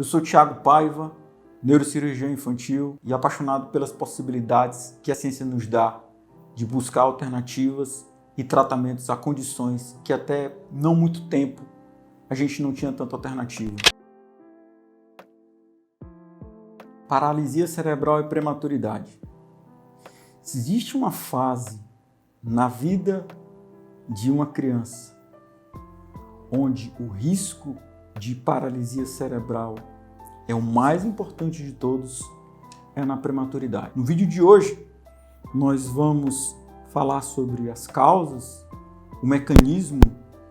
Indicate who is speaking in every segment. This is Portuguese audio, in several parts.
Speaker 1: Eu sou Thiago Paiva, neurocirurgião infantil e apaixonado pelas possibilidades que a ciência nos dá de buscar alternativas e tratamentos a condições que até não muito tempo a gente não tinha tanta alternativa. Paralisia cerebral e prematuridade. Se existe uma fase na vida de uma criança onde o risco de paralisia cerebral é o mais importante de todos, é na prematuridade. No vídeo de hoje, nós vamos falar sobre as causas, o mecanismo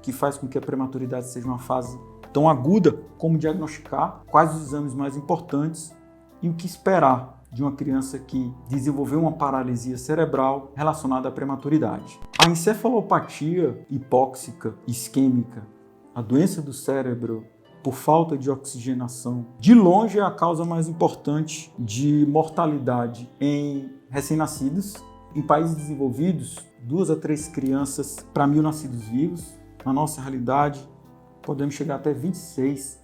Speaker 1: que faz com que a prematuridade seja uma fase tão aguda, como diagnosticar, quais os exames mais importantes e o que esperar de uma criança que desenvolveu uma paralisia cerebral relacionada à prematuridade. A encefalopatia hipóxica isquêmica, a doença do cérebro por falta de oxigenação, de longe é a causa mais importante de mortalidade em recém-nascidos. Em países desenvolvidos, 2 a 3 crianças para 1.000 nascidos vivos. Na nossa realidade, podemos chegar até 26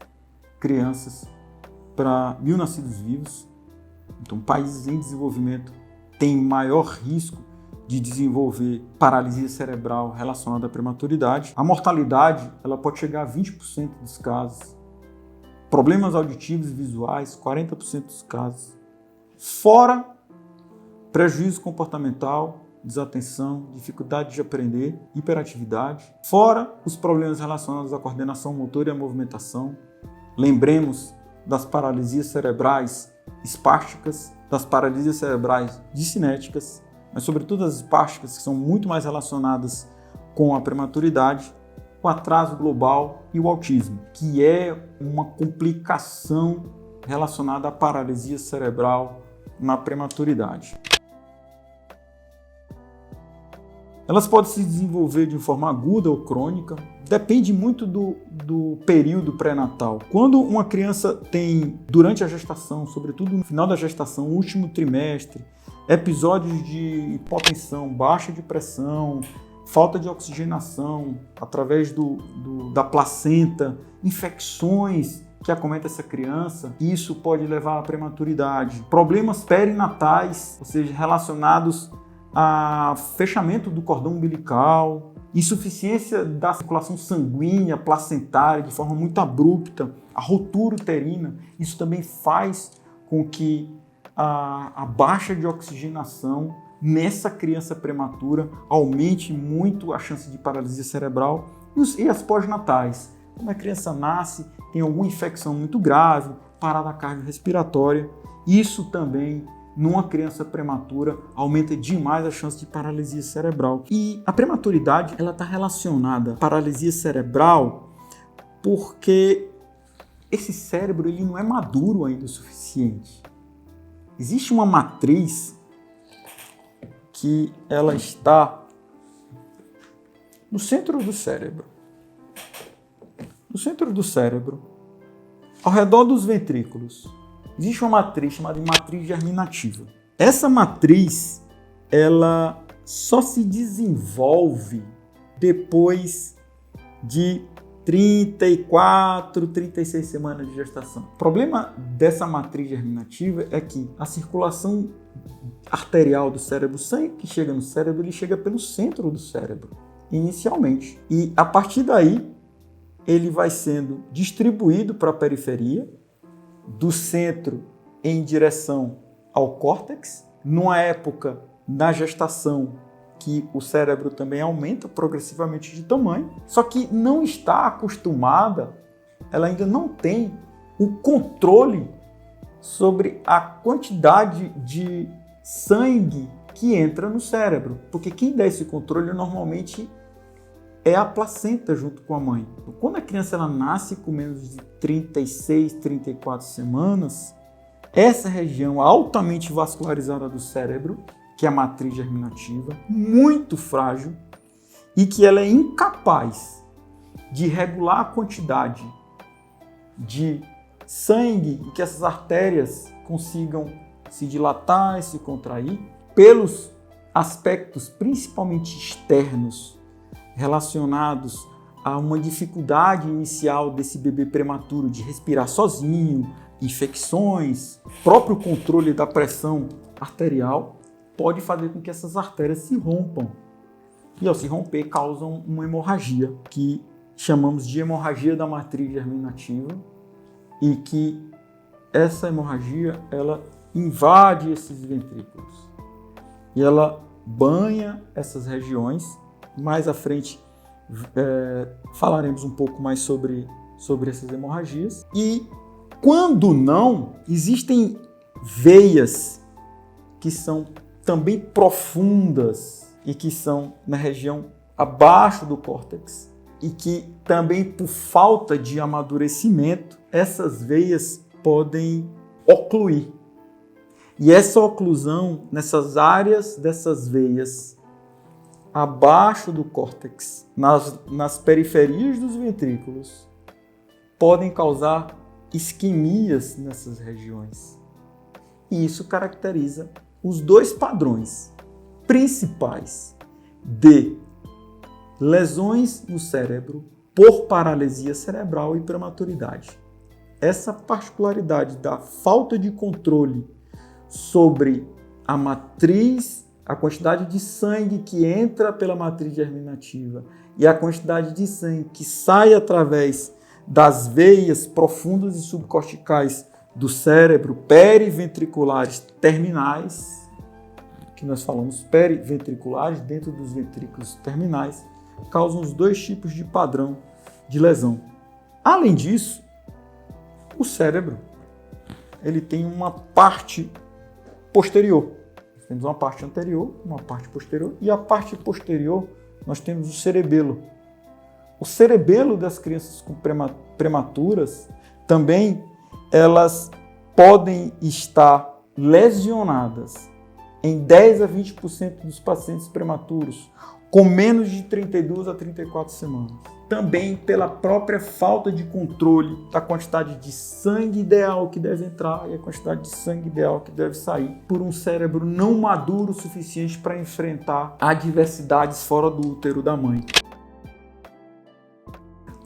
Speaker 1: crianças para 1.000 nascidos vivos. Então, países em desenvolvimento têm maior risco de desenvolver paralisia cerebral relacionada à prematuridade. A mortalidade ela pode chegar a 20% dos casos. Problemas auditivos e visuais, 40% dos casos. Fora prejuízo comportamental, desatenção, dificuldade de aprender, hiperatividade. Fora os problemas relacionados à coordenação motora e à movimentação. Lembremos das paralisias cerebrais espásticas, das paralisias cerebrais discinéticas, mas sobretudo as espásticas, que são muito mais relacionadas com a prematuridade, o atraso global e o autismo, que é uma complicação relacionada à paralisia cerebral na prematuridade. Elas podem se desenvolver de forma aguda ou crônica, depende muito do período pré-natal. Quando uma criança tem, durante a gestação, sobretudo no final da gestação, último trimestre, episódios de hipotensão, baixa de pressão, falta de oxigenação através da placenta, infecções que acometem essa criança, isso pode levar à prematuridade. Problemas perinatais, ou seja, relacionados a fechamento do cordão umbilical, insuficiência da circulação sanguínea, placentária, de forma muito abrupta, a rotura uterina, isso também faz com que a baixa de oxigenação nessa criança prematura aumente muito a chance de paralisia cerebral e as pós-natais. Quando a criança nasce, tem alguma infecção muito grave, parada cardiorrespiratória, isso também numa criança prematura, aumenta demais a chance de paralisia cerebral. E a prematuridade ela está relacionada à paralisia cerebral porque esse cérebro ele não é maduro ainda o suficiente. Existe uma matriz que ela está no centro do cérebro. No centro do cérebro, ao redor dos ventrículos, existe uma matriz chamada de matriz germinativa. Essa matriz, ela só se desenvolve depois de 34, 36 semanas de gestação. O problema dessa matriz germinativa é que a circulação arterial do cérebro, o sangue que chega no cérebro, ele chega pelo centro do cérebro, inicialmente. E a partir daí, ele vai sendo distribuído para a periferia, do centro em direção ao córtex, numa época da gestação que o cérebro também aumenta progressivamente de tamanho, só que não está acostumada, ela ainda não tem o controle sobre a quantidade de sangue que entra no cérebro, porque quem dá esse controle normalmente é a placenta junto com a mãe. Quando a criança ela nasce com menos de 36, 34 semanas, essa região altamente vascularizada do cérebro, que é a matriz germinativa, muito frágil e que ela é incapaz de regular a quantidade de sangue e que essas artérias consigam se dilatar e se contrair pelos aspectos principalmente externos relacionados a uma dificuldade inicial desse bebê prematuro de respirar sozinho, infecções, próprio controle da pressão arterial, pode fazer com que essas artérias se rompam. E ao se romper, causam uma hemorragia, que chamamos de hemorragia da matriz germinativa, e que essa hemorragia, ela invade esses ventrículos. E ela banha essas regiões. Mais à frente falaremos um pouco mais sobre essas hemorragias. E quando não, existem veias que são também profundas e que são na região abaixo do córtex e que também por falta de amadurecimento, essas veias podem ocluir. E essa oclusão nessas áreas dessas veias abaixo do córtex, nas periferias dos ventrículos, podem causar isquemias nessas regiões. E isso caracteriza os dois padrões principais de lesões no cérebro por paralisia cerebral e prematuridade. Essa particularidade da falta de controle sobre a matriz, a quantidade de sangue que entra pela matriz germinativa e a quantidade de sangue que sai através das veias profundas e subcorticais do cérebro, periventriculares terminais, que nós falamos periventriculares, dentro dos ventrículos terminais, causam os dois tipos de padrão de lesão. Além disso, o cérebro ele tem uma parte posterior. Nós temos uma parte anterior, uma parte posterior, e a parte posterior nós temos o cerebelo. O cerebelo das crianças prematuras também elas podem estar lesionadas em 10 a 20% dos pacientes prematuros com menos de 32 a 34 semanas. Também pela própria falta de controle da quantidade de sangue ideal que deve entrar e a quantidade de sangue ideal que deve sair por um cérebro não maduro o suficiente para enfrentar adversidades fora do útero da mãe.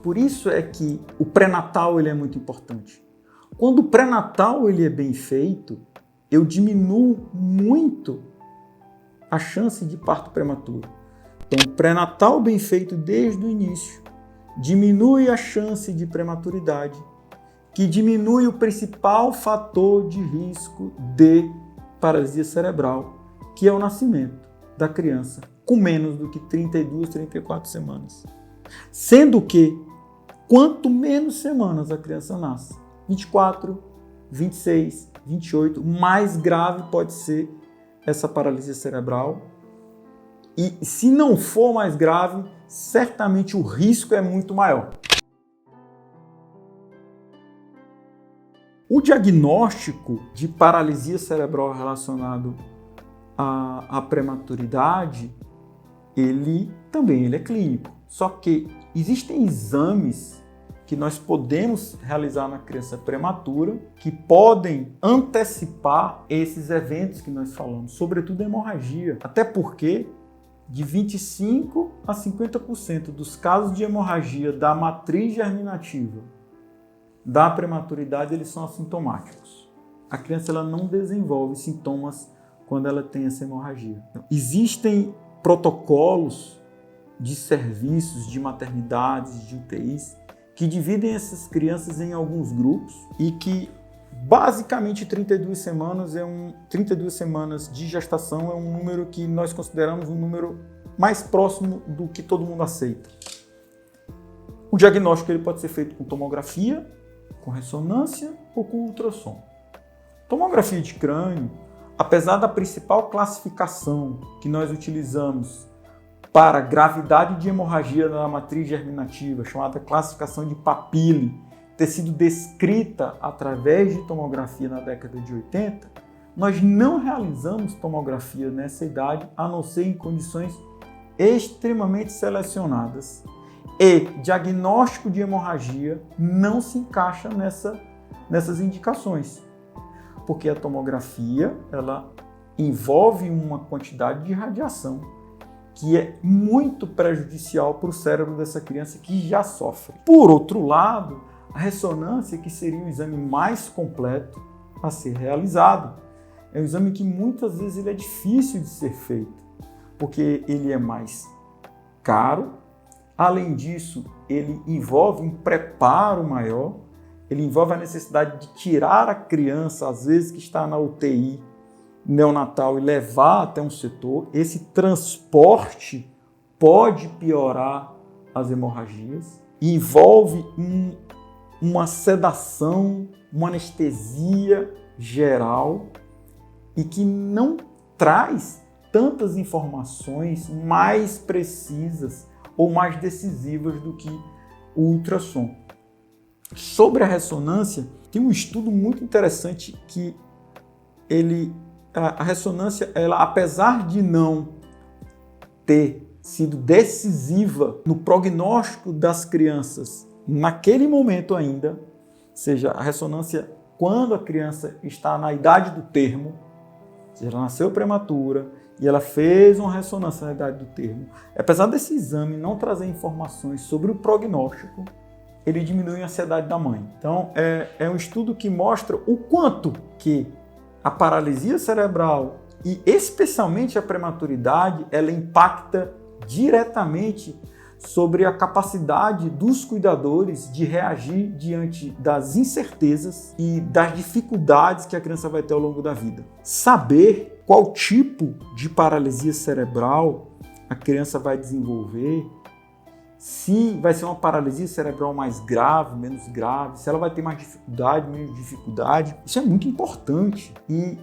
Speaker 1: Por isso é que o pré-natal ele é muito importante. Quando o pré-natal ele é bem feito, eu diminuo muito a chance de parto prematuro. Então, o pré-natal bem feito desde o início diminui a chance de prematuridade, que diminui o principal fator de risco de paralisia cerebral, que é o nascimento da criança com menos do que 32, 34 semanas. Sendo que, quanto menos semanas a criança nasce, 24, 26, 28, mais grave pode ser essa paralisia cerebral. E se não for mais grave, certamente o risco é muito maior. O diagnóstico de paralisia cerebral relacionado à prematuridade, ele é clínico. Só que existem exames que nós podemos realizar na criança prematura que podem antecipar esses eventos que nós falamos, sobretudo a hemorragia. Até porque de 25 a 50% dos casos de hemorragia da matriz germinativa da prematuridade, eles são assintomáticos. A criança ela não desenvolve sintomas quando ela tem essa hemorragia. Então, existem protocolos de serviços, de maternidades, de UTIs, que dividem essas crianças em alguns grupos e que basicamente 32 semanas de gestação é um número que nós consideramos um número mais próximo do que todo mundo aceita. O diagnóstico ele pode ser feito com tomografia, com ressonância ou com ultrassom. Tomografia de crânio, apesar da principal classificação que nós utilizamos para gravidade de hemorragia da matriz germinativa, chamada classificação de Papille, ter sido descrita através de tomografia na década de 80, nós não realizamos tomografia nessa idade, a não ser em condições extremamente selecionadas. E diagnóstico de hemorragia não se encaixa nessas indicações, porque a tomografia ela envolve uma quantidade de radiação que é muito prejudicial para o cérebro dessa criança que já sofre. Por outro lado, a ressonância, que seria o exame mais completo a ser realizado, é um exame que muitas vezes ele é difícil de ser feito, porque ele é mais caro. Além disso, ele envolve um preparo maior, ele envolve a necessidade de tirar a criança, às vezes que está na UTI neonatal, e levar até um setor. Esse transporte pode piorar as hemorragias, e envolve uma sedação, uma anestesia geral, e que não traz tantas informações mais precisas ou mais decisivas do que o ultrassom. Sobre a ressonância, tem um estudo muito interessante que a ressonância, ela, apesar de não ter sido decisiva no prognóstico das crianças naquele momento ainda, ou seja, a ressonância quando a criança está na idade do termo, ou seja, ela nasceu prematura e ela fez uma ressonância na idade do termo, apesar desse exame não trazer informações sobre o prognóstico, ele diminui a ansiedade da mãe. Então, é um estudo que mostra o quanto que a paralisia cerebral e especialmente a prematuridade, ela impacta diretamente sobre a capacidade dos cuidadores de reagir diante das incertezas e das dificuldades que a criança vai ter ao longo da vida. Saber qual tipo de paralisia cerebral a criança vai desenvolver, se vai ser uma paralisia cerebral mais grave, menos grave, se ela vai ter mais dificuldade, menos dificuldade, isso é muito importante. E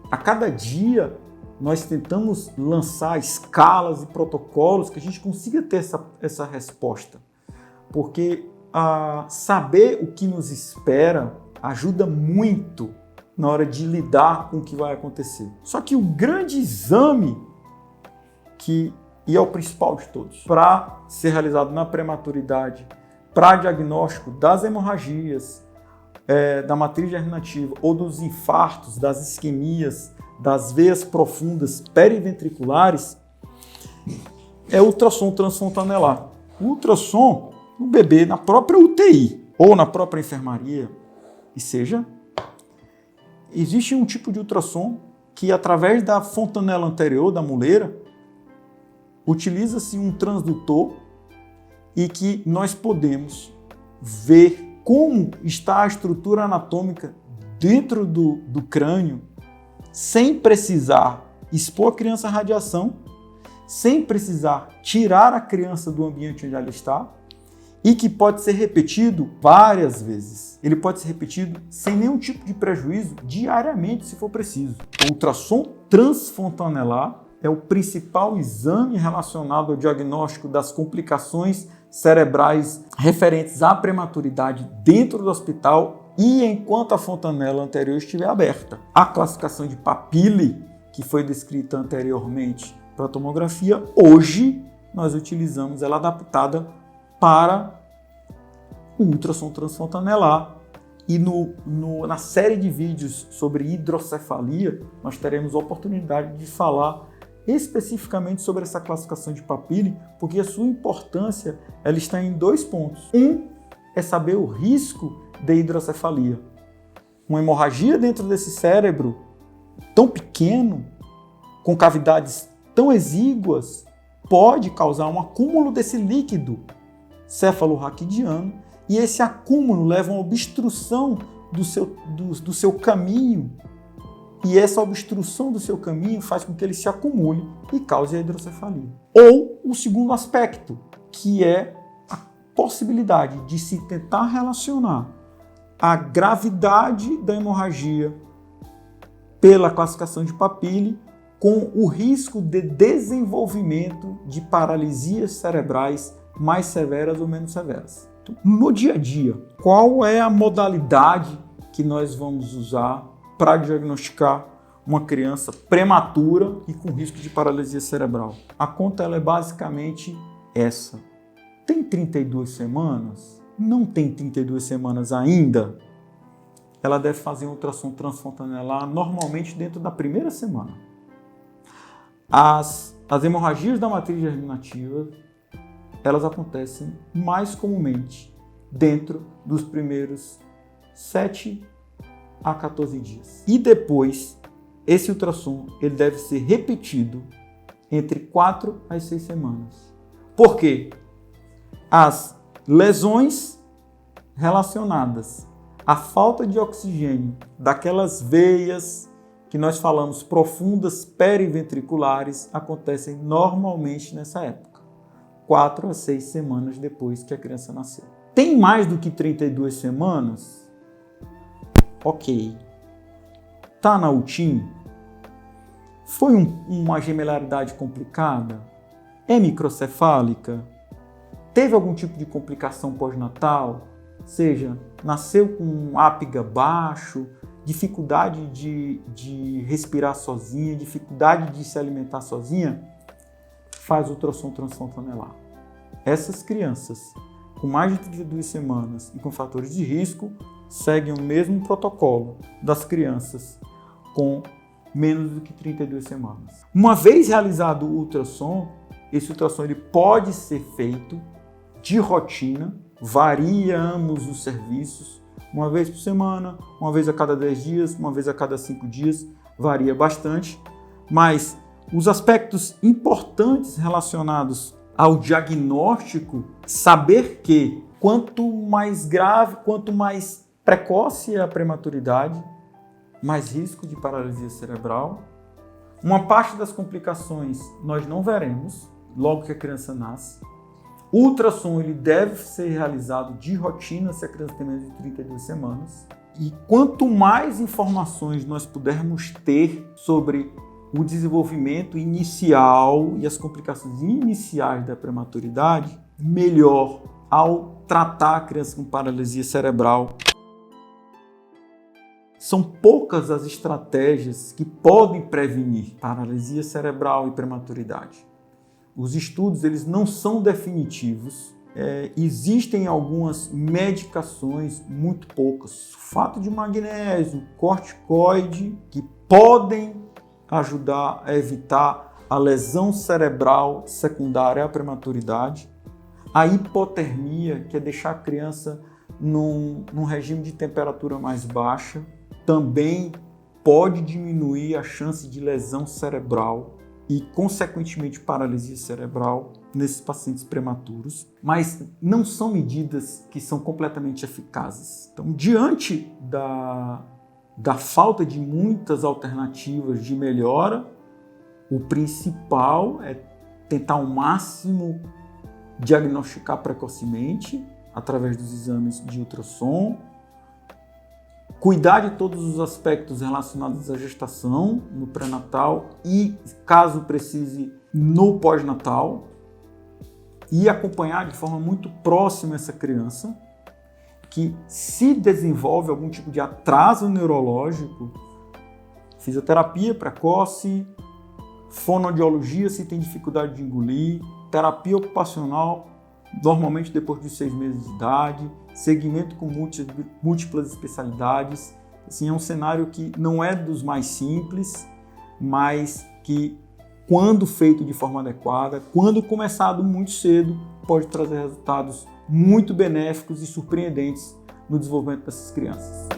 Speaker 1: a cada dia nós tentamos lançar escalas e protocolos que a gente consiga ter essa resposta. Porque saber o que nos espera ajuda muito na hora de lidar com o que vai acontecer. Só que o grande exame, e é o principal de todos, para ser realizado na prematuridade, para diagnóstico das hemorragias, da matriz germinativa ou dos infartos, das isquemias, das veias profundas periventriculares, é o ultrassom transfontanelar. O ultrassom no bebê, na própria UTI ou na própria enfermaria, existe um tipo de ultrassom que, através da fontanela anterior, da muleira, utiliza-se um transdutor e que nós podemos ver como está a estrutura anatômica dentro do crânio, sem precisar expor a criança à radiação, sem precisar tirar a criança do ambiente onde ela está, e que pode ser repetido várias vezes. Ele pode ser repetido sem nenhum tipo de prejuízo, diariamente, se for preciso. O ultrassom transfontanelar é o principal exame relacionado ao diagnóstico das complicações cerebrais referentes à prematuridade dentro do hospital e enquanto a fontanela anterior estiver aberta. A classificação de Papille, que foi descrita anteriormente para a tomografia, hoje nós utilizamos ela adaptada para o ultrassom transfontanelar. E na série de vídeos sobre hidrocefalia, nós teremos a oportunidade de falar especificamente sobre essa classificação de Papille, porque a sua importância ela está em 2 pontos. Um é saber o risco de hidrocefalia. Uma hemorragia dentro desse cérebro tão pequeno, com cavidades tão exíguas, pode causar um acúmulo desse líquido cefalorraquidiano, e esse acúmulo leva a uma obstrução do seu caminho, e essa obstrução do seu caminho faz com que ele se acumule e cause a hidrocefalia. Ou o segundo aspecto, que é a possibilidade de se tentar relacionar a gravidade da hemorragia pela classificação de Papille com o risco de desenvolvimento de paralisias cerebrais mais severas ou menos severas. Então, no dia a dia, qual é a modalidade que nós vamos usar para diagnosticar uma criança prematura e com risco de paralisia cerebral? A conta ela é basicamente essa. Tem 32 semanas? Não tem 32 semanas ainda? Ela deve fazer um ultrassom transfontanelar normalmente dentro da primeira semana. As hemorragias da matriz germinativa, elas acontecem mais comumente dentro dos primeiros 7 a 14 dias. E depois, esse ultrassom ele deve ser repetido entre 4 a 6 semanas. Por quê? As lesões relacionadas à falta de oxigênio daquelas veias que nós falamos profundas periventriculares acontecem normalmente nessa época, 4 a 6 semanas depois que a criança nasceu. Tem mais do que 32 semanas? Ok. Tá na UTIM? Foi uma gemelaridade complicada? É microcefálica? Teve algum tipo de complicação pós-natal? Seja, nasceu com um ápiga baixo, dificuldade de respirar sozinha, dificuldade de se alimentar sozinha? Faz ultrassom transfontanelar. Essas crianças com mais de 32 semanas e com fatores de risco seguem o mesmo protocolo das crianças com menos do que 32 semanas. Uma vez realizado o ultrassom, esse ultrassom ele pode ser feito de rotina, variamos os serviços, uma vez por semana, uma vez a cada 10 dias, uma vez a cada 5 dias, varia bastante, mas os aspectos importantes relacionados ao diagnóstico, saber que quanto mais grave, quanto mais precoce é a prematuridade, mais risco de paralisia cerebral. Uma parte das complicações nós não veremos logo que a criança nasce. O ultrassom ele deve ser realizado de rotina se a criança tem menos de 32 semanas. E quanto mais informações nós pudermos ter sobre o desenvolvimento inicial e as complicações iniciais da prematuridade, melhor ao tratar a criança com paralisia cerebral. São poucas as estratégias que podem prevenir paralisia cerebral e prematuridade. Os estudos eles não são definitivos. Existem algumas medicações, muito poucas, sulfato de magnésio, corticoide, que podem ajudar a evitar a lesão cerebral secundária à prematuridade. A hipotermia, que é deixar a criança num regime de temperatura mais baixa, também pode diminuir a chance de lesão cerebral e, consequentemente, paralisia cerebral nesses pacientes prematuros, mas não são medidas que são completamente eficazes. Então, diante da falta de muitas alternativas de melhora, o principal é tentar ao máximo diagnosticar precocemente através dos exames de ultrassom, cuidar de todos os aspectos relacionados à gestação, no pré-natal e, caso precise, no pós-natal, e acompanhar de forma muito próxima essa criança que se desenvolve algum tipo de atraso neurológico, fisioterapia precoce, fonoaudiologia se tem dificuldade de engolir, terapia ocupacional, normalmente depois de 6 meses de idade, segmento com múltiplas especialidades. Assim, é um cenário que não é dos mais simples, mas que, quando feito de forma adequada, quando começado muito cedo, pode trazer resultados muito benéficos e surpreendentes no desenvolvimento dessas crianças.